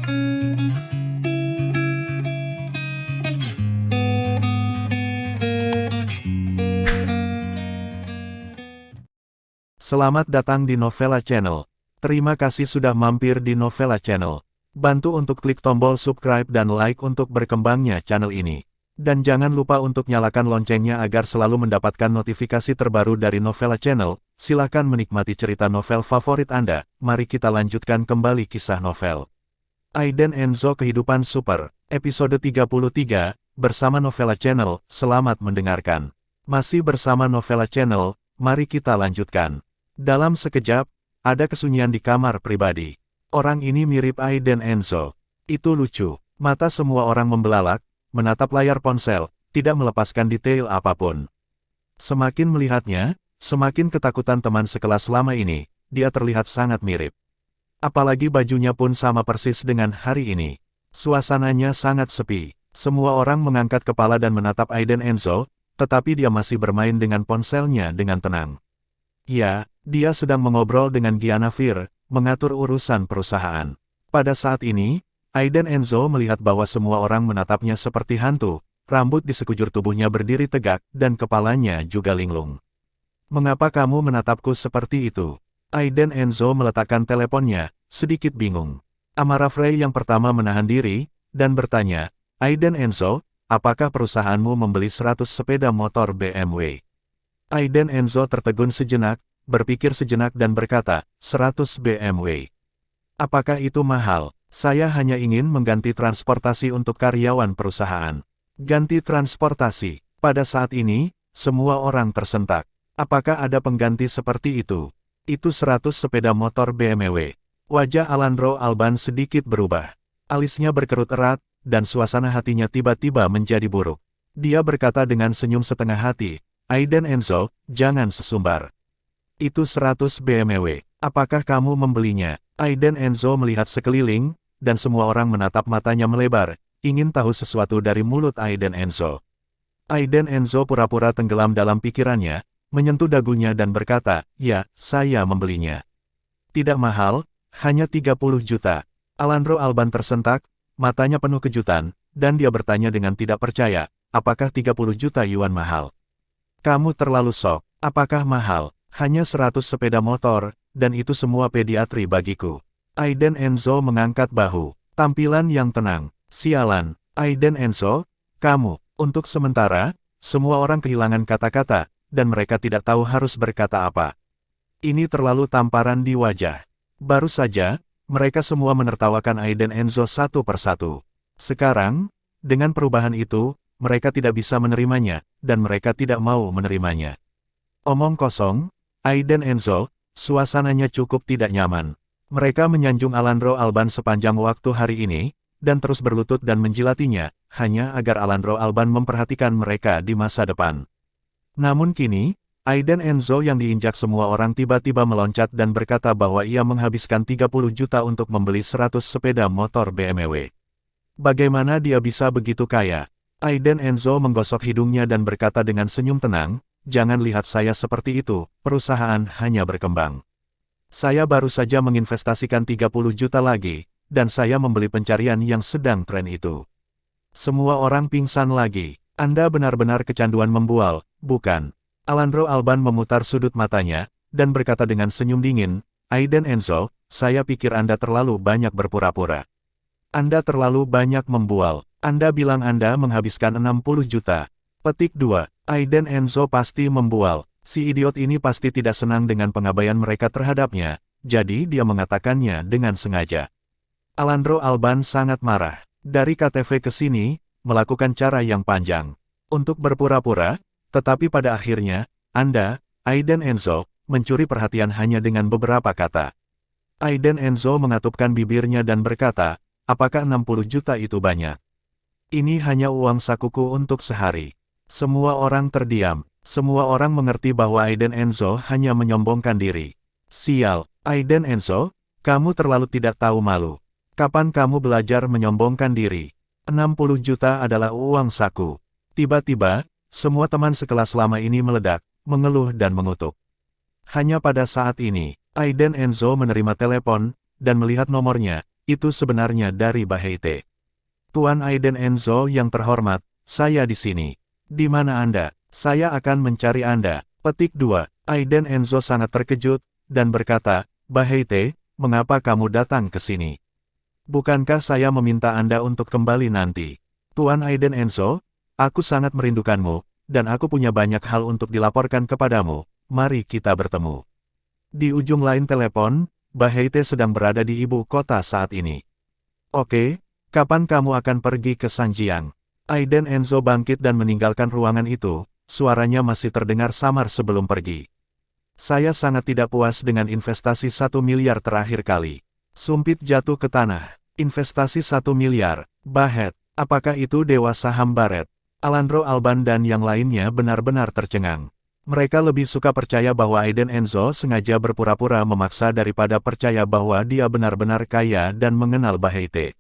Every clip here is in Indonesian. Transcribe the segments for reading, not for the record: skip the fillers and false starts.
Selamat datang di Novella Channel. Terima kasih sudah mampir di Novella Channel. Bantu untuk klik tombol subscribe dan like untuk berkembangnya channel ini. Dan jangan lupa untuk nyalakan loncengnya agar selalu mendapatkan notifikasi terbaru dari Novella Channel. Silakan menikmati cerita novel favorit Anda. Mari kita lanjutkan kembali kisah novel Aiden Enzo Kehidupan Super, episode 33, bersama Novella Channel. Selamat mendengarkan. Masih bersama Novella Channel, mari kita lanjutkan. Dalam sekejap, ada kesunyian di kamar pribadi. Orang ini mirip Aiden Enzo. Itu lucu. Mata semua orang membelalak, menatap layar ponsel, tidak melepaskan detail apapun. Semakin melihatnya, semakin ketakutan teman sekelas lama ini, dia terlihat sangat mirip. Apalagi bajunya pun sama persis dengan hari ini. Suasananya sangat sepi. Semua orang mengangkat kepala dan menatap Aiden Enzo, tetapi dia masih bermain dengan ponselnya dengan tenang. Ya, dia sedang mengobrol dengan Gianna Fir, mengatur urusan perusahaan. Pada saat ini, Aiden Enzo melihat bahwa semua orang menatapnya seperti hantu, rambut di sekujur tubuhnya berdiri tegak, dan kepalanya juga linglung. Mengapa kamu menatapku seperti itu? Aiden Enzo meletakkan teleponnya, sedikit bingung. Amara Frey yang pertama menahan diri, dan bertanya, Aiden Enzo, apakah perusahaanmu membeli 100 sepeda motor BMW? Aiden Enzo tertegun sejenak, berpikir sejenak dan berkata, 100 BMW. Apakah itu mahal? Saya hanya ingin mengganti transportasi untuk karyawan perusahaan. Ganti transportasi. Pada saat ini, semua orang tersentak. Apakah ada pengganti seperti itu? Itu 100 sepeda motor BMW. Wajah Alejandro Alban sedikit berubah. Alisnya berkerut erat, dan suasana hatinya tiba-tiba menjadi buruk. Dia berkata dengan senyum setengah hati, Aiden Enzo, jangan sesumbar. Itu 100 BMW. Apakah kamu membelinya? Aiden Enzo melihat sekeliling, dan semua orang menatap matanya melebar, ingin tahu sesuatu dari mulut Aiden Enzo. Aiden Enzo pura-pura tenggelam dalam pikirannya, menyentuh dagunya dan berkata, ya, saya membelinya. Tidak mahal, hanya 30 juta. Alejandro Alban tersentak, matanya penuh kejutan, dan dia bertanya dengan tidak percaya, apakah 30 juta yuan mahal? Kamu terlalu sok. Apakah mahal? Hanya 100 sepeda motor, dan itu semua pediatri bagiku. Aiden Enzo mengangkat bahu. Tampilan yang tenang. Sialan, Aiden Enzo, kamu. Untuk sementara, semua orang kehilangan kata-kata, dan mereka tidak tahu harus berkata apa. Ini terlalu tamparan di wajah. Baru saja, mereka semua menertawakan Aiden Enzo satu persatu. Sekarang, dengan perubahan itu, mereka tidak bisa menerimanya, dan mereka tidak mau menerimanya. Omong kosong, Aiden Enzo, suasananya cukup tidak nyaman. Mereka menyanjung Alejandro Alban sepanjang waktu hari ini, dan terus berlutut dan menjilatinya, hanya agar Alejandro Alban memperhatikan mereka di masa depan. Namun kini, Aiden Enzo yang diinjak semua orang tiba-tiba meloncat dan berkata bahwa ia menghabiskan 30 juta untuk membeli 100 sepeda motor BMW. Bagaimana dia bisa begitu kaya? Aiden Enzo menggosok hidungnya dan berkata dengan senyum tenang, jangan lihat saya seperti itu, perusahaan hanya berkembang. Saya baru saja menginvestasikan 30 juta lagi, dan saya membeli pencarian yang sedang tren itu. Semua orang pingsan lagi. Anda benar-benar kecanduan membual, bukan? Alejandro Alban memutar sudut matanya, dan berkata dengan senyum dingin, Aiden Enzo, saya pikir Anda terlalu banyak berpura-pura. Anda terlalu banyak membual. Anda bilang Anda menghabiskan 60 juta. Petik 2. Aiden Enzo pasti membual. Si idiot ini pasti tidak senang dengan pengabaian mereka terhadapnya, jadi dia mengatakannya dengan sengaja. Alejandro Alban sangat marah. Dari KTV ke sini, melakukan cara yang panjang. Untuk berpura-pura, tetapi pada akhirnya, Anda, Aiden Enzo, mencuri perhatian hanya dengan beberapa kata. Aiden Enzo mengatupkan bibirnya dan berkata, apakah 60 juta itu banyak? Ini hanya uang sakuku untuk sehari. Semua orang terdiam. Semua orang mengerti bahwa Aiden Enzo hanya menyombongkan diri. Sial, Aiden Enzo, kamu terlalu tidak tahu malu. Kapan kamu belajar menyombongkan diri? 60 juta adalah uang saku. Tiba-tiba, semua teman sekelas lama ini meledak, mengeluh dan mengutuk. Hanya pada saat ini, Aiden Enzo menerima telepon, dan melihat nomornya, itu sebenarnya dari Baheite. Tuan Aiden Enzo yang terhormat, saya di sini. Di mana Anda? Saya akan mencari Anda. Petik 2. Aiden Enzo sangat terkejut, dan berkata, Baheite, mengapa kamu datang ke sini? Bukankah saya meminta Anda untuk kembali nanti? Tuan Aiden Enzo, aku sangat merindukanmu, dan aku punya banyak hal untuk dilaporkan kepadamu. Mari kita bertemu. Di ujung lain telepon, Baheite sedang berada di ibu kota saat ini. Oke, kapan kamu akan pergi ke Sanjiang? Aiden Enzo bangkit dan meninggalkan ruangan itu, suaranya masih terdengar samar sebelum pergi. Saya sangat tidak puas dengan investasi 1 miliar terakhir kali. Sumpit jatuh ke tanah. Investasi 1 miliar, Bahet, apakah itu dewa saham Barret? Alandro Alban dan yang lainnya benar-benar tercengang. Mereka lebih suka percaya bahwa Aiden Enzo sengaja berpura-pura memaksa daripada percaya bahwa dia benar-benar kaya dan mengenal Baheite.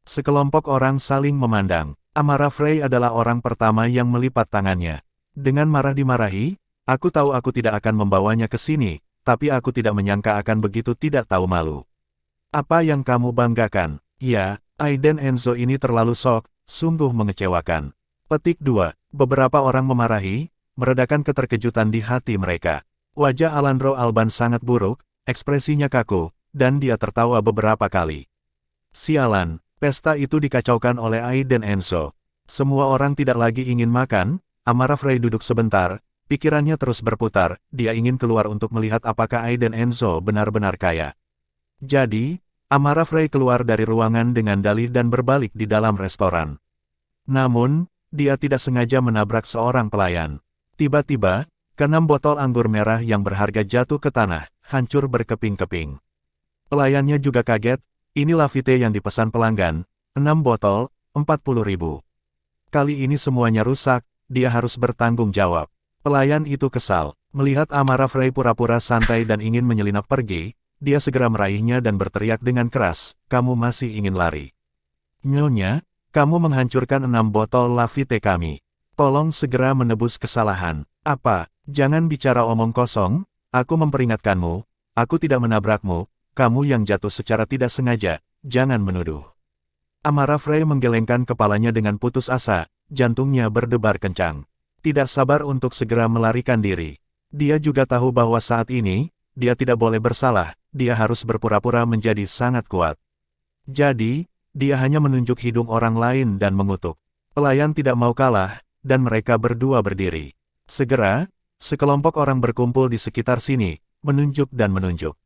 Sekelompok orang saling memandang. Amara Frey adalah orang pertama yang melipat tangannya. Dengan marah dimarahi, aku tahu aku tidak akan membawanya ke sini, tapi aku tidak menyangka akan begitu tidak tahu malu. Apa yang kamu banggakan? Ya, Aiden Enzo ini terlalu sok, sungguh mengecewakan. Petik 2. Beberapa orang memarahi, meredakan keterkejutan di hati mereka. Wajah Alandro Alban sangat buruk, ekspresinya kaku, dan dia tertawa beberapa kali. Sialan, pesta itu dikacaukan oleh Aiden Enzo. Semua orang tidak lagi ingin makan. Amara Frey duduk sebentar, pikirannya terus berputar, dia ingin keluar untuk melihat apakah Aiden Enzo benar-benar kaya. Jadi, Amara Frey keluar dari ruangan dengan dalih dan berbalik di dalam restoran. Namun, dia tidak sengaja menabrak seorang pelayan. Tiba-tiba, ke-6 botol anggur merah yang berharga jatuh ke tanah, hancur berkeping-keping. Pelayannya juga kaget, ini Lafite yang dipesan pelanggan, 6 botol, 40.000. Kali ini semuanya rusak, dia harus bertanggung jawab. Pelayan itu kesal, melihat Amara Frey pura-pura santai dan ingin menyelinap pergi, dia segera meraihnya dan berteriak dengan keras, kamu masih ingin lari? Nyonya, kamu menghancurkan 6 botol Lafite kami. Tolong segera menebus kesalahan. Apa? Jangan bicara omong kosong, aku memperingatkanmu, aku tidak menabrakmu, kamu yang jatuh secara tidak sengaja, jangan menuduh. Amara Frey menggelengkan kepalanya dengan putus asa, jantungnya berdebar kencang. Tidak sabar untuk segera melarikan diri. Dia juga tahu bahwa saat ini, dia tidak boleh bersalah, dia harus berpura-pura menjadi sangat kuat. Jadi, dia hanya menunjuk hidung orang lain dan mengutuk. Pelayan tidak mau kalah, dan mereka berdua berdiri. Segera, sekelompok orang berkumpul di sekitar sini, menunjuk dan menunjuk.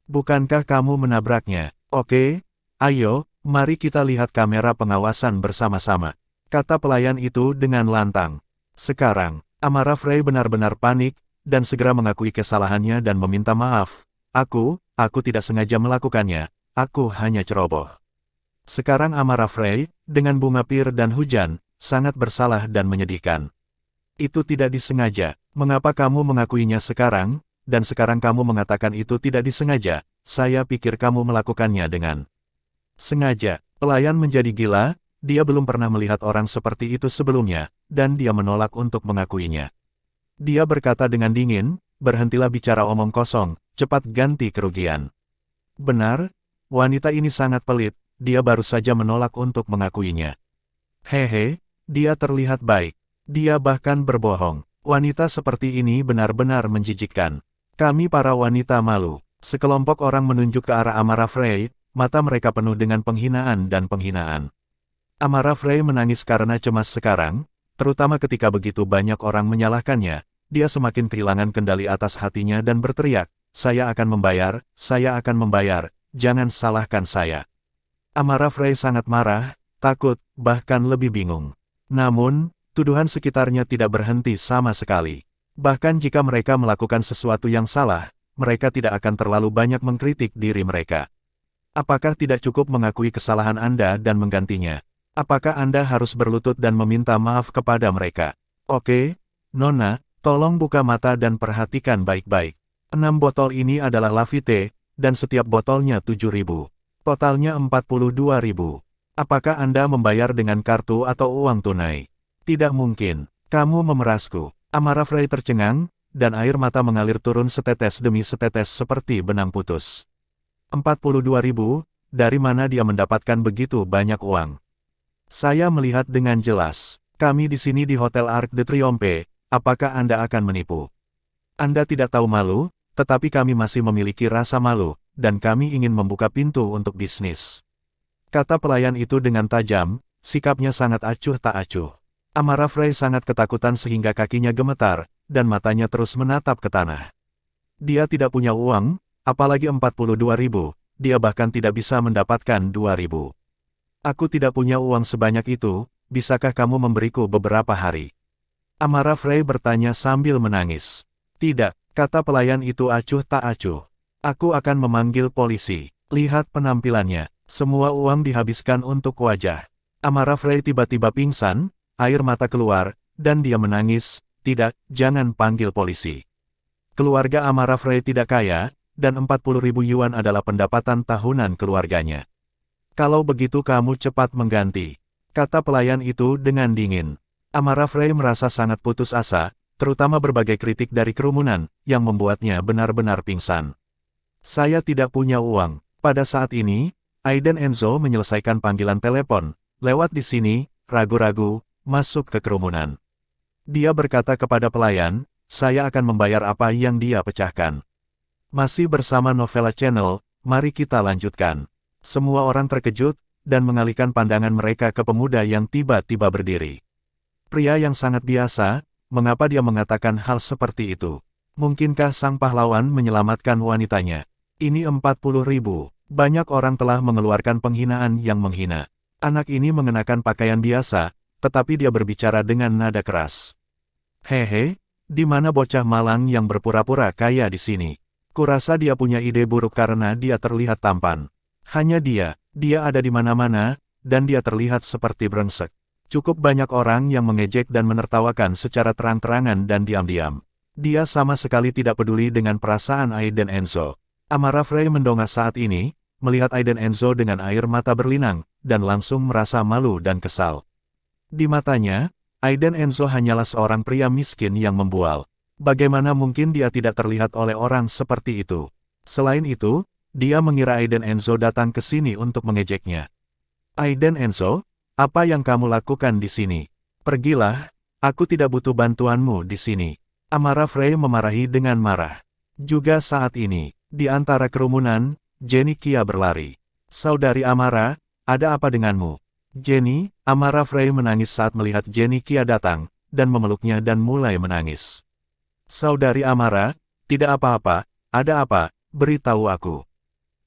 Bukankah kamu menabraknya? Oke, ayo, mari kita lihat kamera pengawasan bersama-sama, kata pelayan itu dengan lantang. Sekarang, Amara Frey benar-benar panik, dan segera mengakui kesalahannya dan meminta maaf. Aku tidak sengaja melakukannya, aku hanya ceroboh. Sekarang Amara Frey, dengan bunga pir dan hujan, sangat bersalah dan menyedihkan. Itu tidak disengaja, mengapa kamu mengakuinya sekarang, dan sekarang kamu mengatakan itu tidak disengaja, saya pikir kamu melakukannya dengan sengaja. Pelayan menjadi gila, dia belum pernah melihat orang seperti itu sebelumnya, dan dia menolak untuk mengakuinya. Dia berkata dengan dingin, berhentilah bicara omong kosong, cepat ganti kerugian. Benar, wanita ini sangat pelit, dia baru saja menolak untuk mengakuinya. Hehe, dia terlihat baik. Dia bahkan berbohong. Wanita seperti ini benar-benar menjijikkan. Kami para wanita malu. Sekelompok orang menunjuk ke arah Amara Frey, mata mereka penuh dengan penghinaan dan penghinaan. Amara Frey menangis karena cemas sekarang, terutama ketika begitu banyak orang menyalahkannya. Dia semakin kehilangan kendali atas hatinya dan berteriak, saya akan membayar, jangan salahkan saya. Amara Frey sangat marah, takut, bahkan lebih bingung. Namun, tuduhan sekitarnya tidak berhenti sama sekali. Bahkan jika mereka melakukan sesuatu yang salah, mereka tidak akan terlalu banyak mengkritik diri mereka. Apakah tidak cukup mengakui kesalahan Anda dan menggantinya? Apakah Anda harus berlutut dan meminta maaf kepada mereka? Oke, Nona, tolong buka mata dan perhatikan baik-baik. 6 botol ini adalah Lafite, dan setiap botolnya 7.000. Totalnya 42.000. Apakah Anda membayar dengan kartu atau uang tunai? Tidak mungkin. Kamu memerasku. Amara Frey tercengang, dan air mata mengalir turun setetes demi setetes seperti benang putus. 42.000, dari mana dia mendapatkan begitu banyak uang? Saya melihat dengan jelas. Kami di sini di Hotel Arc de Triomphe, apakah Anda akan menipu? Anda tidak tahu malu, tetapi kami masih memiliki rasa malu, dan kami ingin membuka pintu untuk bisnis. Kata pelayan itu dengan tajam, sikapnya sangat acuh tak acuh. Amara Frey sangat ketakutan sehingga kakinya gemetar, dan matanya terus menatap ke tanah. Dia tidak punya uang, apalagi 42.000, dia bahkan tidak bisa mendapatkan 2.000. Aku tidak punya uang sebanyak itu, bisakah kamu memberiku beberapa hari? Amara Frey bertanya sambil menangis. Tidak, kata pelayan itu acuh tak acuh. Aku akan memanggil polisi. Lihat penampilannya, semua uang dihabiskan untuk wajah. Amara Frey tiba-tiba pingsan, air mata keluar, dan dia menangis. Tidak, jangan panggil polisi. Keluarga Amara Frey tidak kaya, dan 40.000 yuan adalah pendapatan tahunan keluarganya. Kalau begitu kamu cepat mengganti, kata pelayan itu dengan dingin. Amara Frey merasa sangat putus asa, terutama berbagai kritik dari kerumunan, yang membuatnya benar-benar pingsan. Saya tidak punya uang. Pada saat ini, Aiden Enzo menyelesaikan panggilan telepon, lewat di sini, ragu-ragu, masuk ke kerumunan. Dia berkata kepada pelayan, saya akan membayar apa yang dia pecahkan. Masih bersama Novella Channel, mari kita lanjutkan. Semua orang terkejut, dan mengalihkan pandangan mereka ke pemuda yang tiba-tiba berdiri. Pria yang sangat biasa, mengapa dia mengatakan hal seperti itu? Mungkinkah sang pahlawan menyelamatkan wanitanya? Ini 40.000. Banyak orang telah mengeluarkan penghinaan yang menghina. Anak ini mengenakan pakaian biasa, tetapi dia berbicara dengan nada keras. Hehe, di mana bocah malang yang berpura-pura kaya di sini? Kurasa dia punya ide buruk karena dia terlihat tampan. Hanya dia ada di mana-mana, dan dia terlihat seperti brengsek. Cukup banyak orang yang mengejek dan menertawakan secara terang-terangan dan diam-diam. Dia sama sekali tidak peduli dengan perasaan Aiden Enzo. Amara Frey mendongak saat ini, melihat Aiden Enzo dengan air mata berlinang, dan langsung merasa malu dan kesal. Di matanya, Aiden Enzo hanyalah seorang pria miskin yang membual. Bagaimana mungkin dia tidak terlihat oleh orang seperti itu? Selain itu, dia mengira Aiden Enzo datang ke sini untuk mengejeknya. Aiden Enzo, apa yang kamu lakukan di sini? Pergilah, aku tidak butuh bantuanmu di sini. Amara Frey memarahi dengan marah. Juga saat ini, di antara kerumunan, Jenny Kia berlari. Saudari Amara, ada apa denganmu? Jenny, Amara Frey menangis saat melihat Jenny Kia datang, dan memeluknya dan mulai menangis. Saudari Amara, tidak apa-apa, ada apa, beritahu aku.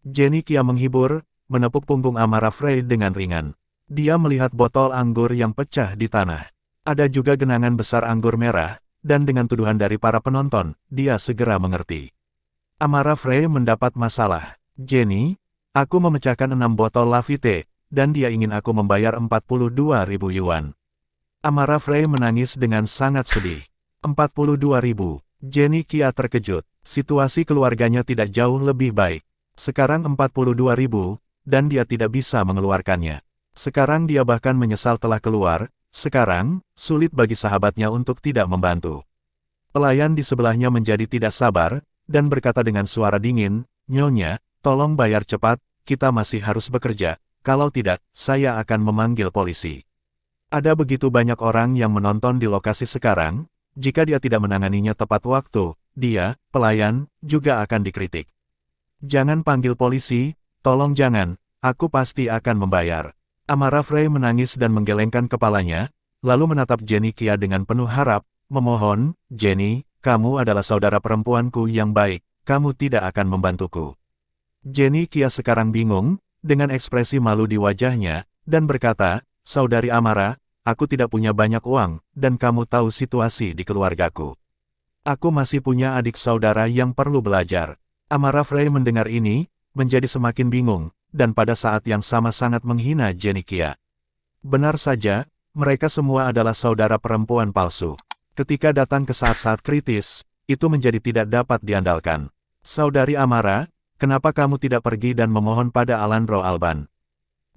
Jenny Kia menghibur, menepuk punggung Amara Frey dengan ringan. Dia melihat botol anggur yang pecah di tanah. Ada juga genangan besar anggur merah, dan dengan tuduhan dari para penonton, dia segera mengerti. Amara Frey mendapat masalah. Jenny, aku memecahkan 6 botol Lafite, dan dia ingin aku membayar 42.000 yuan. Amara Frey menangis dengan sangat sedih. 42.000. Jenny Kia terkejut. Situasi keluarganya tidak jauh lebih baik. Sekarang 42.000, dan dia tidak bisa mengeluarkannya. Sekarang dia bahkan menyesal telah keluar, sekarang, sulit bagi sahabatnya untuk tidak membantu. Pelayan di sebelahnya menjadi tidak sabar, dan berkata dengan suara dingin, Nyonya, tolong bayar cepat, kita masih harus bekerja, kalau tidak, saya akan memanggil polisi. Ada begitu banyak orang yang menonton di lokasi sekarang, jika dia tidak menanganinya tepat waktu, dia, pelayan, juga akan dikritik. Jangan panggil polisi, tolong jangan, aku pasti akan membayar. Amara Frey menangis dan menggelengkan kepalanya, lalu menatap Jenny Kia dengan penuh harap, memohon, Jenny, kamu adalah saudara perempuanku yang baik, kamu tidak akan membantuku. Jenny Kia sekarang bingung, dengan ekspresi malu di wajahnya, dan berkata, Saudari Amara, aku tidak punya banyak uang, dan kamu tahu situasi di keluargaku. Aku masih punya adik saudara yang perlu belajar. Amara Frey mendengar ini, menjadi semakin bingung, dan pada saat yang sama sangat menghina Jenny Kia. Benar saja, mereka semua adalah saudara perempuan palsu. Ketika datang ke saat-saat kritis, itu menjadi tidak dapat diandalkan. Saudari Amara, kenapa kamu tidak pergi dan memohon pada Alejandro Alban?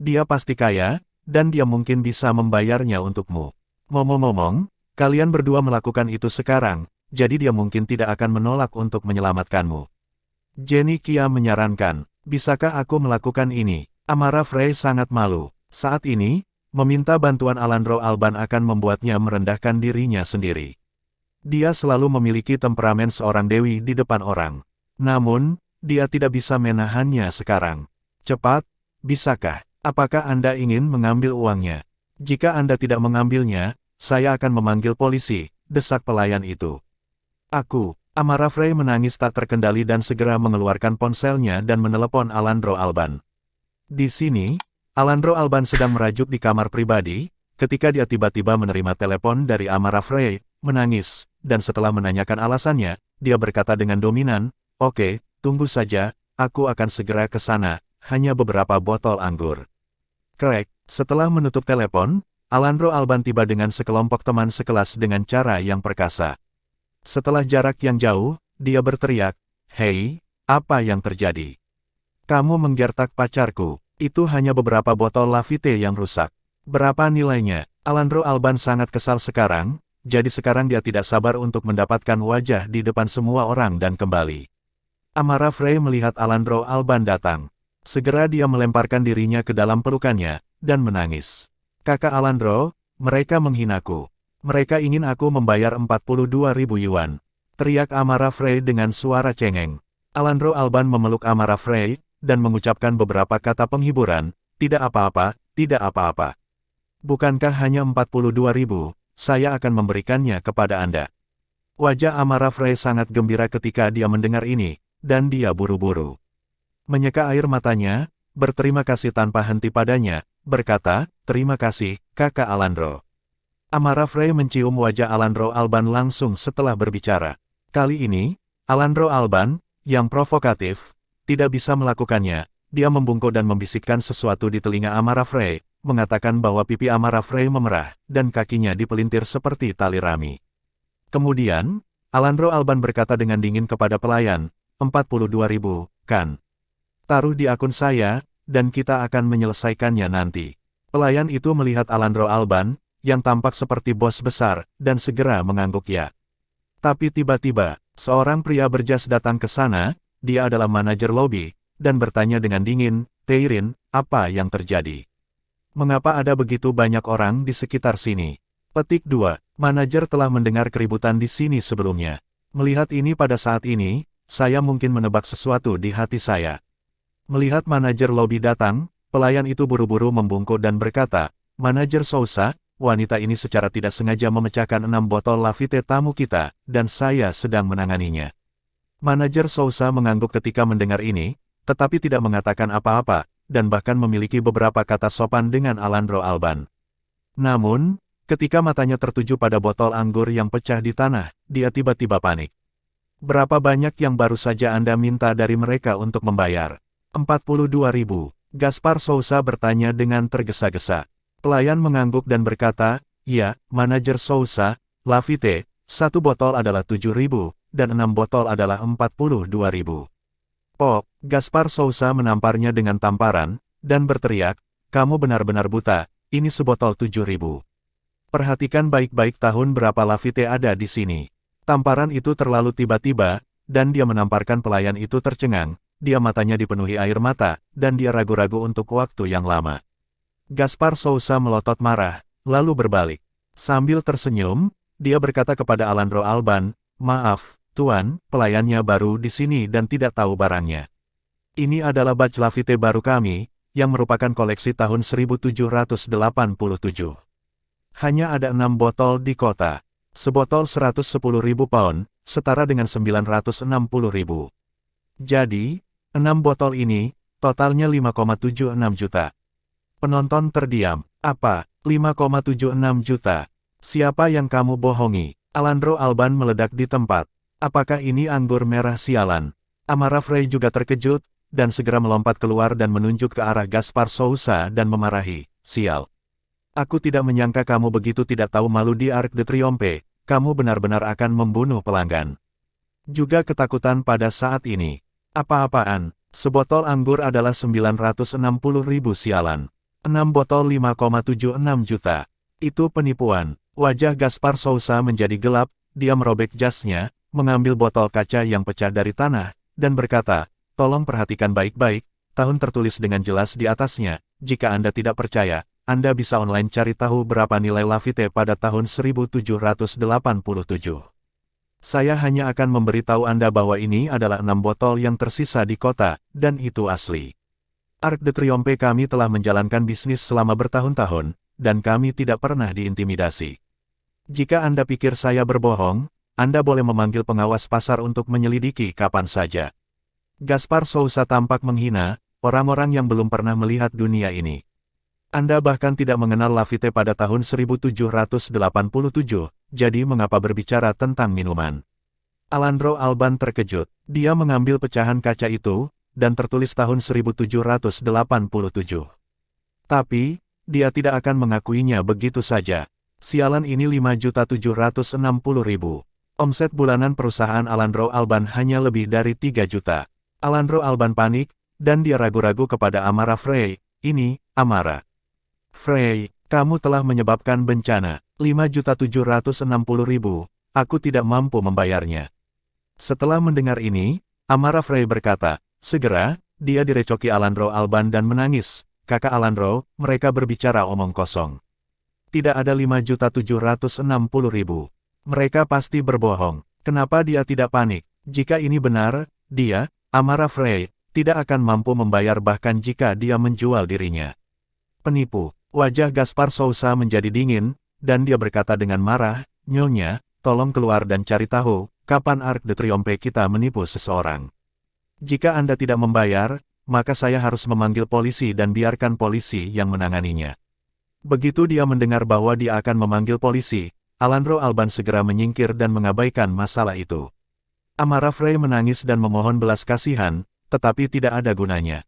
Dia pasti kaya, dan dia mungkin bisa membayarnya untukmu. Ngomong-ngomong, kalian berdua melakukan itu sekarang, jadi dia mungkin tidak akan menolak untuk menyelamatkanmu. Jenny Kia menyarankan, bisakah aku melakukan ini? Amara Frey sangat malu. Saat ini, meminta bantuan Alandro Alban akan membuatnya merendahkan dirinya sendiri. Dia selalu memiliki temperamen seorang dewi di depan orang. Namun, dia tidak bisa menahannya sekarang. Cepat, bisakah? Apakah Anda ingin mengambil uangnya? Jika Anda tidak mengambilnya, saya akan memanggil polisi, desak pelayan itu. Amara Frey menangis tak terkendali dan segera mengeluarkan ponselnya dan menelepon Alandro Alban. Di sini, Alandro Alban sedang merajuk di kamar pribadi, ketika dia tiba-tiba menerima telepon dari Amara Frey, menangis, dan setelah menanyakan alasannya, dia berkata dengan dominan, "Oke, tunggu saja, aku akan segera ke sana, hanya beberapa botol anggur." Krek, setelah menutup telepon, Alandro Alban tiba dengan sekelompok teman sekelas dengan cara yang perkasa. Setelah jarak yang jauh, dia berteriak, "Hei, apa yang terjadi? Kamu menggertak pacarku, itu hanya beberapa botol Lafite yang rusak. Berapa nilainya?" Alandro Alban sangat kesal sekarang, jadi sekarang dia tidak sabar untuk mendapatkan wajah di depan semua orang dan kembali. Amara Frey melihat Alandro Alban datang. Segera dia melemparkan dirinya ke dalam pelukannya, dan menangis. "Kakak Alandro, mereka menghinaku. Mereka ingin aku membayar 42.000 yuan. Teriak Amara Frey dengan suara cengeng. Alandro Alban memeluk Amara Frey, dan mengucapkan beberapa kata penghiburan, "Tidak apa-apa, tidak apa-apa. Bukankah hanya 42.000, saya akan memberikannya kepada Anda." Wajah Amara Frey sangat gembira ketika dia mendengar ini, dan dia buru-buru menyeka air matanya, berterima kasih tanpa henti padanya, berkata, "Terima kasih, kakak Alandro." Amara Frey mencium wajah Alandro Alban langsung setelah berbicara. Kali ini, Alandro Alban, yang provokatif, tidak bisa melakukannya. Dia membungkuk dan membisikkan sesuatu di telinga Amara Frey, mengatakan bahwa pipi Amara Frey memerah, dan kakinya dipelintir seperti tali rami. Kemudian, Alandro Alban berkata dengan dingin kepada pelayan, 42.000, kan? Taruh di akun saya, dan kita akan menyelesaikannya nanti. Pelayan itu melihat Alandro Alban, yang tampak seperti bos besar, dan segera mengangguk ya. Tapi tiba-tiba, seorang pria berjas datang ke sana, dia adalah manajer lobi, dan bertanya dengan dingin, "Teirin, apa yang terjadi? Mengapa ada begitu banyak orang di sekitar sini?" Petik 2. Manajer telah mendengar keributan di sini sebelumnya. Melihat ini pada saat ini, saya mungkin menebak sesuatu di hati saya. Melihat manajer lobi datang, pelayan itu buru-buru membungkuk dan berkata, "Manajer Sousa, wanita ini secara tidak sengaja memecahkan 6 botol Lafite tamu kita, dan saya sedang menanganinya." Manajer Sousa mengangguk ketika mendengar ini, tetapi tidak mengatakan apa-apa, dan bahkan memiliki beberapa kata sopan dengan Alandro Alban. Namun, ketika matanya tertuju pada botol anggur yang pecah di tanah, dia tiba-tiba panik. "Berapa banyak yang baru saja Anda minta dari mereka untuk membayar?" 42.000, Gaspar Sousa bertanya dengan tergesa-gesa. Pelayan mengangguk dan berkata, "Ya, manajer Sousa, Lafite, 1 botol adalah 7.000, dan 6 botol adalah 42.000. "Pok," Gaspar Sousa menamparnya dengan tamparan, dan berteriak, "Kamu benar-benar buta, ini sebotol 7.000. Perhatikan baik-baik tahun berapa Lafite ada di sini." Tamparan itu terlalu tiba-tiba, dan dia menamparkan pelayan itu tercengang, dia matanya dipenuhi air mata, dan dia ragu-ragu untuk waktu yang lama. Gaspar Sousa melotot marah, lalu berbalik. Sambil tersenyum, dia berkata kepada Alandro Alban, "Maaf, Tuan, pelayannya baru di sini dan tidak tahu barangnya. Ini adalah badge Lafite baru kami, yang merupakan koleksi tahun 1787. Hanya ada 6 botol di kota. Sebotol 110.000 pound, setara dengan 960.000. Jadi, 6 botol ini, totalnya 5,76 juta. Penonton terdiam. "Apa, 5,76 juta? Siapa yang kamu bohongi?" Alandro Alban meledak di tempat. "Apakah ini anggur merah sialan?" Amara Frey juga terkejut, dan segera melompat keluar dan menunjuk ke arah Gaspar Sousa dan memarahi, "Sial. Aku tidak menyangka kamu begitu tidak tahu malu di Arc de Triomphe, kamu benar-benar akan membunuh pelanggan." Juga ketakutan pada saat ini. "Apa-apaan, sebotol anggur adalah 960.000 sialan. 6 botol 5,76 juta. Itu penipuan." Wajah Gaspar Sousa menjadi gelap, dia merobek jasnya, mengambil botol kaca yang pecah dari tanah, dan berkata, "Tolong perhatikan baik-baik, tahun tertulis dengan jelas di atasnya. Jika Anda tidak percaya, Anda bisa online cari tahu berapa nilai Lafite pada tahun 1787. Saya hanya akan memberitahu Anda bahwa ini adalah 6 botol yang tersisa di kota, dan itu asli. Arc de Triomphe kami telah menjalankan bisnis selama bertahun-tahun, dan kami tidak pernah diintimidasi. Jika Anda pikir saya berbohong, Anda boleh memanggil pengawas pasar untuk menyelidiki kapan saja. Gaspar Sousa tampak menghina orang-orang yang belum pernah melihat dunia ini. Anda bahkan tidak mengenal Lafite pada tahun 1787, jadi mengapa berbicara tentang minuman? Alejandro Alban terkejut. Dia mengambil pecahan kaca itu, dan tertulis tahun 1787. Tapi, dia tidak akan mengakuinya begitu saja. Sialan, ini 5.760.000. Omset bulanan perusahaan Alejandro Alban hanya lebih dari 3 juta. Alejandro Alban panik, dan dia ragu-ragu kepada Amara Frey. Ini, Amara Frey, kamu telah menyebabkan bencana. 5.760.000, aku tidak mampu membayarnya. Setelah mendengar ini, Amara Frey berkata, segera, dia direcoki Alejandro Alban dan menangis. Kakak Alejandro, mereka berbicara omong kosong. Tidak ada 5.760.000. Mereka pasti berbohong. Kenapa dia tidak panik? Jika ini benar, dia, Amara Frey, tidak akan mampu membayar bahkan jika dia menjual dirinya. Penipu. Wajah Gaspar Sousa menjadi dingin, dan dia berkata dengan marah, Nyonya, tolong keluar dan cari tahu, kapan Arc de Triomphe kita menipu seseorang. Jika Anda tidak membayar, maka saya harus memanggil polisi dan biarkan polisi yang menanganinya. Begitu dia mendengar bahwa dia akan memanggil polisi, Alejandro Alban segera menyingkir dan mengabaikan masalah itu. Amara Frey menangis dan memohon belas kasihan, tetapi tidak ada gunanya.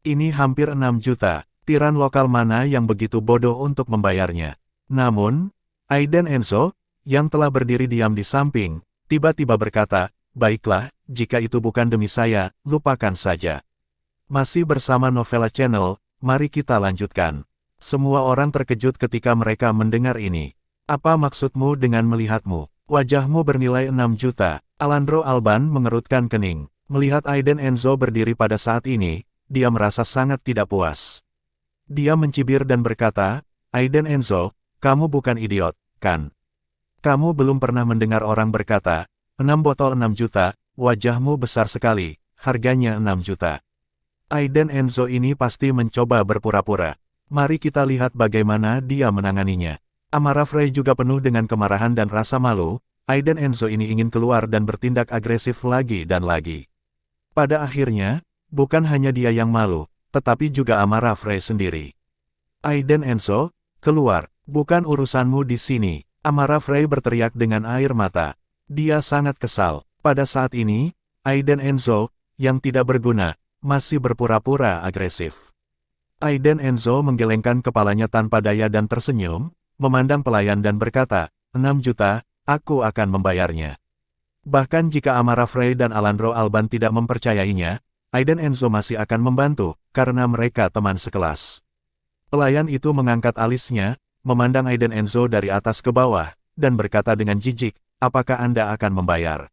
Ini hampir 6 juta, tiran lokal mana yang begitu bodoh untuk membayarnya. Namun, Aiden Enzo, yang telah berdiri diam di samping, tiba-tiba berkata, baiklah, jika itu bukan demi saya, lupakan saja. Masih bersama Novella Channel, mari kita lanjutkan. Semua orang terkejut ketika mereka mendengar ini. Apa maksudmu dengan melihatmu? Wajahmu bernilai 6 juta. Alejandro Alban mengerutkan kening. Melihat Aiden Enzo berdiri pada saat ini, dia merasa sangat tidak puas. Dia mencibir dan berkata, Aiden Enzo, kamu bukan idiot, kan? Kamu belum pernah mendengar orang berkata, 6 botol 6 juta, wajahmu besar sekali, harganya 6 juta. Aiden Enzo ini pasti mencoba berpura-pura. Mari kita lihat bagaimana dia menanganinya. Amara Frey juga penuh dengan kemarahan dan rasa malu. Aiden Enzo ini ingin keluar dan bertindak agresif lagi dan lagi. Pada akhirnya, bukan hanya dia yang malu, tetapi juga Amara Frey sendiri. Aiden Enzo, keluar, bukan urusanmu di sini. Amara Frey berteriak dengan air mata. Dia sangat kesal. Pada saat ini, Aiden Enzo, yang tidak berguna, masih berpura-pura agresif. Aiden Enzo menggelengkan kepalanya tanpa daya dan tersenyum, memandang pelayan dan berkata, 6 juta, aku akan membayarnya. Bahkan jika Amara Frey dan Alejandro Alban tidak mempercayainya, Aiden Enzo masih akan membantu, karena mereka teman sekelas. Pelayan itu mengangkat alisnya, memandang Aiden Enzo dari atas ke bawah, dan berkata dengan jijik, apakah Anda akan membayar?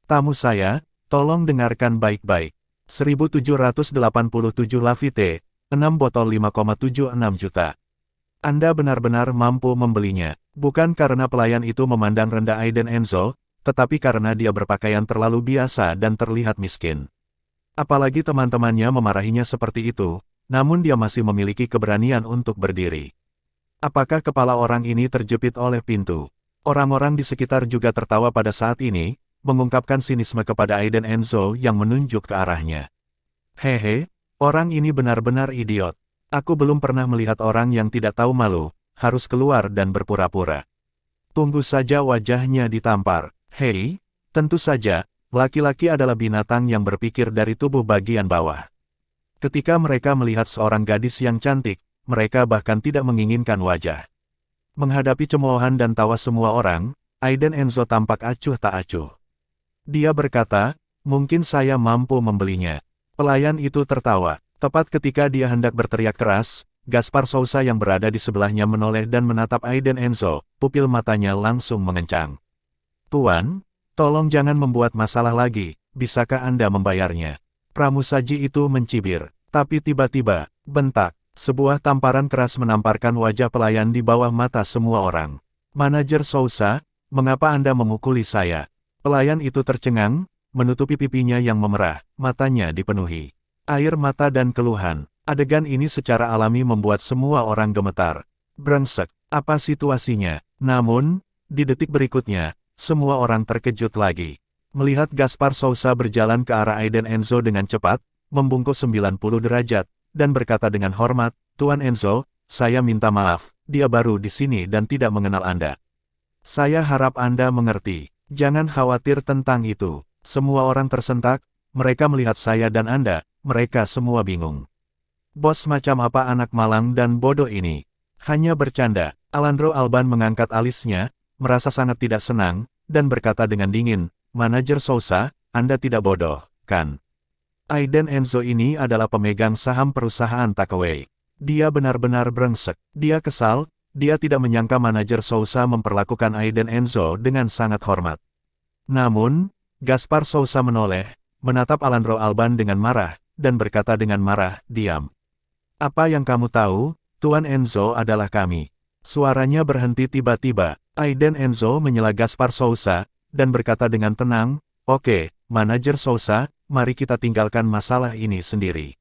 Tamu saya, tolong dengarkan baik-baik. 1787 Lafite, 6 botol 5,76 juta. Anda benar-benar mampu membelinya, bukan karena pelayan itu memandang rendah Aiden Enzo, tetapi karena dia berpakaian terlalu biasa dan terlihat miskin. Apalagi teman-temannya memarahinya seperti itu, namun dia masih memiliki keberanian untuk berdiri. Apakah kepala orang ini terjepit oleh pintu? Orang-orang di sekitar juga tertawa pada saat ini, mengungkapkan sinisme kepada Aiden Enzo yang menunjuk ke arahnya. Hehe, orang ini benar-benar idiot. Aku belum pernah melihat orang yang tidak tahu malu, harus keluar dan berpura-pura. Tunggu saja wajahnya ditampar. Hei, tentu saja, laki-laki adalah binatang yang berpikir dari tubuh bagian bawah. Ketika mereka melihat seorang gadis yang cantik, mereka bahkan tidak menginginkan wajah. Menghadapi cemoohan dan tawa semua orang, Aiden Enzo tampak acuh tak acuh. Dia berkata, mungkin saya mampu membelinya. Pelayan itu tertawa. Tepat ketika dia hendak berteriak keras, Gaspar Sousa yang berada di sebelahnya menoleh dan menatap Aiden Enzo, pupil matanya langsung mengencang. Tuan, tolong jangan membuat masalah lagi, bisakah Anda membayarnya? Pramusaji itu mencibir. Tapi tiba-tiba, bentak, sebuah tamparan keras menamparkan wajah pelayan di bawah mata semua orang. Manajer Sousa, mengapa Anda memukuli saya? Pelayan itu tercengang, menutupi pipinya yang memerah, matanya dipenuhi air mata dan keluhan. Adegan ini secara alami membuat semua orang gemetar. Brengsek, apa situasinya? Namun, di detik berikutnya, semua orang terkejut lagi. Melihat Gaspar Sousa berjalan ke arah Aiden Enzo dengan cepat, membungkuk 90 derajat, dan berkata dengan hormat, "Tuan Enzo, saya minta maaf, dia baru di sini dan tidak mengenal Anda. Saya harap Anda mengerti. Jangan khawatir tentang itu." Semua orang tersentak, mereka melihat saya dan Anda, mereka semua bingung. Bos macam apa anak malang dan bodoh ini? Hanya bercanda. Alejandro Alban mengangkat alisnya, merasa sangat tidak senang, dan berkata dengan dingin, "Manajer Sousa, Anda tidak bodoh, kan? Aiden Enzo ini adalah pemegang saham perusahaan Takeway. Dia benar-benar brengsek. Dia kesal, dia tidak menyangka manajer Sousa memperlakukan Aiden Enzo dengan sangat hormat." Namun, Gaspar Sousa menoleh, menatap Alejandro Alban dengan marah, dan berkata dengan marah, "Diam. Apa yang kamu tahu, Tuan Enzo adalah kami." Suaranya berhenti tiba-tiba. Aiden Enzo menyela Gaspar Sousa, dan berkata dengan tenang, "Oke, manajer Sousa, mari kita tinggalkan masalah ini sendiri."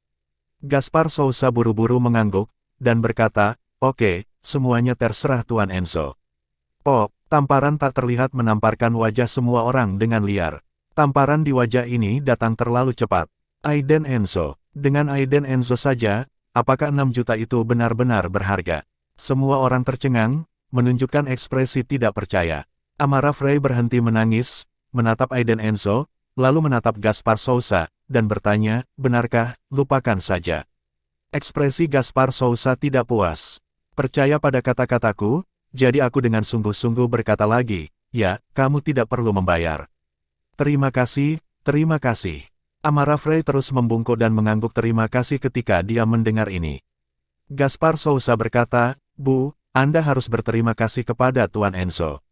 Gaspar Sousa buru-buru mengangguk, dan berkata, "Oke, semuanya terserah Tuan Enzo." Pop, tamparan tak terlihat menamparkan wajah semua orang dengan liar. Tamparan di wajah ini datang terlalu cepat. Aiden Enzo. Dengan Aiden Enzo saja, apakah 6 juta itu benar-benar berharga? Semua orang tercengang, menunjukkan ekspresi tidak percaya. Amara Frey berhenti menangis, menatap Aiden Enzo, lalu menatap Gaspar Sousa, dan bertanya, "Benarkah? Lupakan saja." Ekspresi Gaspar Sousa tidak puas. "Percaya pada kata-kataku?" Jadi aku dengan sungguh-sungguh berkata lagi, "Ya, kamu tidak perlu membayar." "Terima kasih, terima kasih." Amara Frey terus membungkuk dan mengangguk terima kasih ketika dia mendengar ini. Gaspar Sousa berkata, "Bu, Anda harus berterima kasih kepada Tuan Enzo."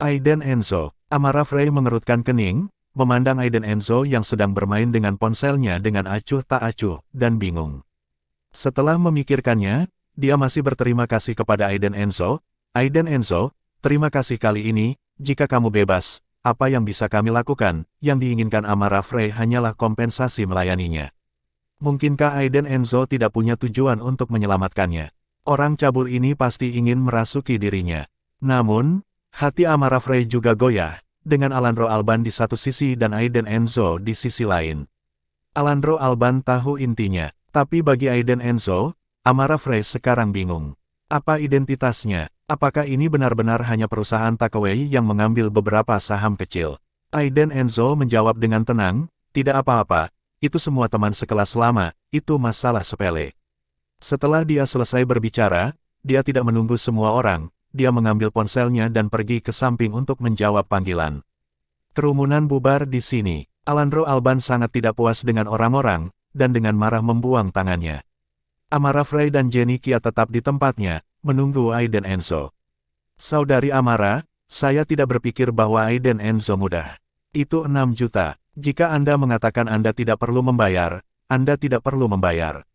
Aiden Enzo. Amara Frey mengerutkan kening, memandang Aiden Enzo yang sedang bermain dengan ponselnya dengan acuh tak acuh, dan bingung. Setelah memikirkannya, dia masih berterima kasih kepada Aiden Enzo. "Aiden Enzo, terima kasih kali ini, jika kamu bebas, apa yang bisa kami lakukan?" Yang diinginkan Amara Frey hanyalah kompensasi melayaninya. Mungkinkah Aiden Enzo tidak punya tujuan untuk menyelamatkannya? Orang cabul ini pasti ingin merasuki dirinya. Namun, hati Amara Frey juga goyah, dengan Alejandro Alban di satu sisi dan Aiden Enzo di sisi lain. Alejandro Alban tahu intinya, tapi bagi Aiden Enzo, Amara Frey sekarang bingung. Apa identitasnya? Apakah ini benar-benar hanya perusahaan Takeway yang mengambil beberapa saham kecil? Aiden Enzo menjawab dengan tenang, "Tidak apa-apa, itu semua teman sekelas lama, itu masalah sepele." Setelah dia selesai berbicara, dia tidak menunggu semua orang, dia mengambil ponselnya dan pergi ke samping untuk menjawab panggilan. Kerumunan bubar di sini. Alejandro Alban sangat tidak puas dengan orang-orang, dan dengan marah membuang tangannya. Amara Frey dan Jenny Kia tetap di tempatnya, menunggu Aiden Enzo. "Saudari Amara, saya tidak berpikir bahwa Aiden Enzo mudah. Itu 6 juta. Jika Anda mengatakan Anda tidak perlu membayar, Anda tidak perlu membayar."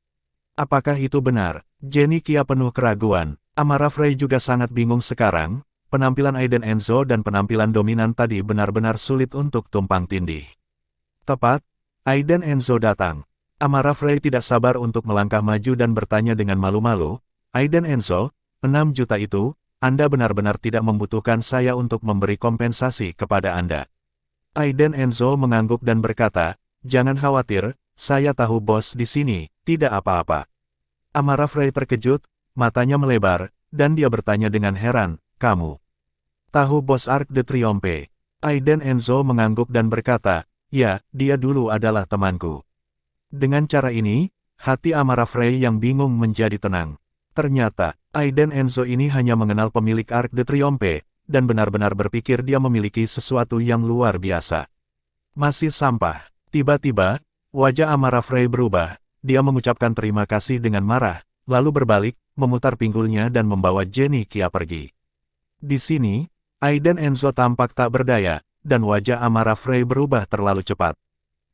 "Apakah itu benar?" Jenny Kia penuh keraguan. Amara Frey juga sangat bingung sekarang. Penampilan Aiden Enzo dan penampilan dominan tadi benar-benar sulit untuk tumpang tindih. Tepat, Aiden Enzo datang. Amara Frey tidak sabar untuk melangkah maju dan bertanya dengan malu-malu, "Aiden Enzo, 6 juta itu, Anda benar-benar tidak membutuhkan saya untuk memberi kompensasi kepada Anda." Aiden Enzo mengangguk dan berkata, "Jangan khawatir, saya tahu bos di sini, tidak apa-apa." Amara Frey terkejut, matanya melebar, dan dia bertanya dengan heran, "Kamu tahu bos Arc de Triomphe?" Aiden Enzo mengangguk dan berkata, "Ya, dia dulu adalah temanku." Dengan cara ini, hati Amara Frey yang bingung menjadi tenang. Ternyata, Aiden Enzo ini hanya mengenal pemilik Arc de Triomphe, dan benar-benar berpikir dia memiliki sesuatu yang luar biasa. Masih sampah. Tiba-tiba, wajah Amara Frey berubah, dia mengucapkan terima kasih dengan marah, lalu berbalik, memutar pinggulnya dan membawa Jenny Kia pergi. Di sini, Aiden Enzo tampak tak berdaya, dan wajah Amara Frey berubah terlalu cepat.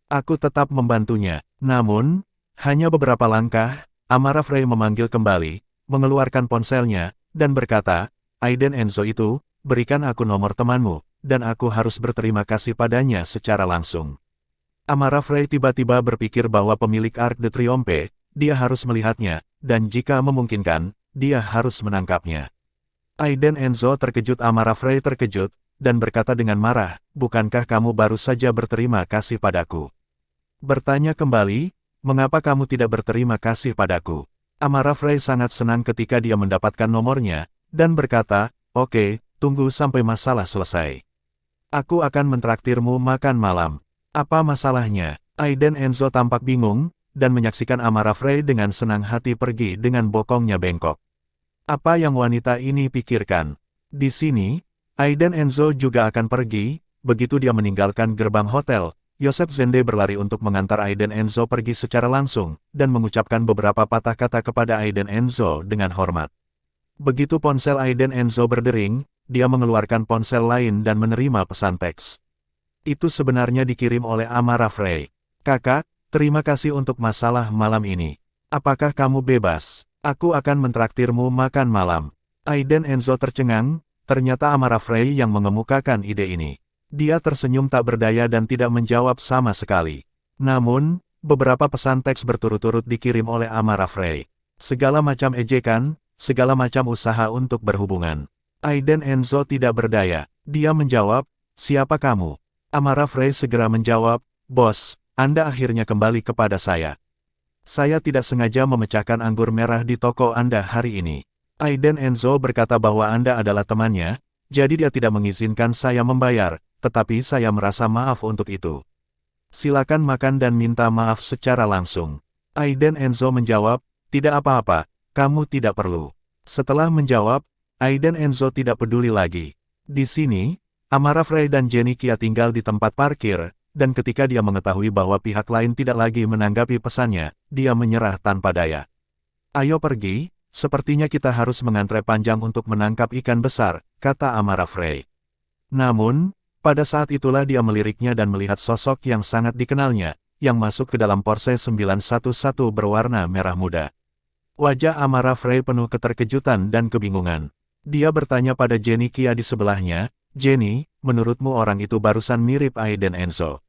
"Aku tetap membantunya, namun, Hanya beberapa langkah, Amara Frey memanggil kembali, mengeluarkan ponselnya, dan berkata, Aiden Enzo itu, berikan aku nomor temanmu, dan aku harus berterima kasih padanya secara langsung. Amara Frey tiba-tiba berpikir bahwa pemilik Arc de Triomphe, dia harus melihatnya, dan jika memungkinkan, dia harus menangkapnya. Aiden Enzo terkejut. Amara Frey terkejut, dan berkata dengan marah, bukankah kamu baru saja berterima kasih padaku? Bertanya kembali, mengapa kamu tidak berterima kasih padaku? Amara Frey sangat senang ketika dia mendapatkan nomornya, dan berkata, oke, tunggu sampai masalah selesai. Aku akan mentraktirmu makan malam. Apa masalahnya? Aiden Enzo tampak bingung, dan menyaksikan Amara Frey dengan senang hati pergi dengan bokongnya bengkok. Apa yang wanita ini pikirkan? Di sini, Aiden Enzo juga akan pergi. Begitu dia meninggalkan gerbang hotel, Yosef Zende berlari untuk mengantar Aiden Enzo pergi secara langsung, dan mengucapkan beberapa patah kata kepada Aiden Enzo dengan hormat. Begitu ponsel Aiden Enzo berdering, dia mengeluarkan ponsel lain dan menerima pesan teks. Itu sebenarnya dikirim oleh Amara Frey. Kakak, terima kasih untuk masalah malam ini. Apakah kamu bebas? Aku akan mentraktirmu makan malam. Aiden Enzo tercengang, ternyata Amara Frey yang mengemukakan ide ini. Dia tersenyum tak berdaya dan tidak menjawab sama sekali. Namun, beberapa pesan teks berturut-turut dikirim oleh Amara Frey. Segala macam ejekan, segala macam usaha untuk berhubungan. Aiden Enzo tidak berdaya. Dia menjawab, siapa kamu? Amara Frey segera menjawab, bos, Anda akhirnya kembali kepada saya. Saya tidak sengaja memecahkan anggur merah di toko Anda hari ini. Aiden Enzo berkata bahwa Anda adalah temannya, jadi dia tidak mengizinkan saya membayar, tetapi saya merasa maaf untuk itu. Silakan makan dan minta maaf secara langsung. Aiden Enzo menjawab, tidak apa-apa, kamu tidak perlu. Setelah menjawab, Aiden Enzo tidak peduli lagi. Di sini, Amara Frey dan Jenny Kia tinggal di tempat parkir, dan ketika dia mengetahui bahwa pihak lain tidak lagi menanggapi pesannya, dia menyerah tanpa daya. Ayo pergi, sepertinya kita harus mengantre panjang untuk menangkap ikan besar, kata Amara Frey. Namun, pada saat itulah dia meliriknya dan melihat sosok yang sangat dikenalnya, yang masuk ke dalam Porsche 911 berwarna merah muda. Wajah Amara Frey penuh keterkejutan dan kebingungan. Dia bertanya pada Jenny Kia di sebelahnya, Jenny, menurutmu orang itu barusan mirip Aiden Enzo?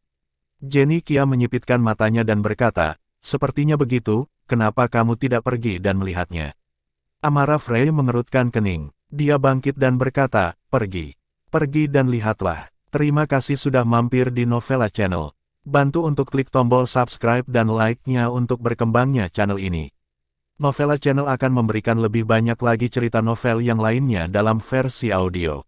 Jenny Kia menyipitkan matanya dan berkata, sepertinya begitu, kenapa kamu tidak pergi dan melihatnya? Amara Frey mengerutkan kening. Dia bangkit dan berkata, pergi. Pergi dan lihatlah. Terima kasih sudah mampir di Novella Channel. Bantu untuk klik tombol subscribe dan like-nya untuk berkembangnya channel ini. Novella Channel akan memberikan lebih banyak lagi cerita novel yang lainnya dalam versi audio.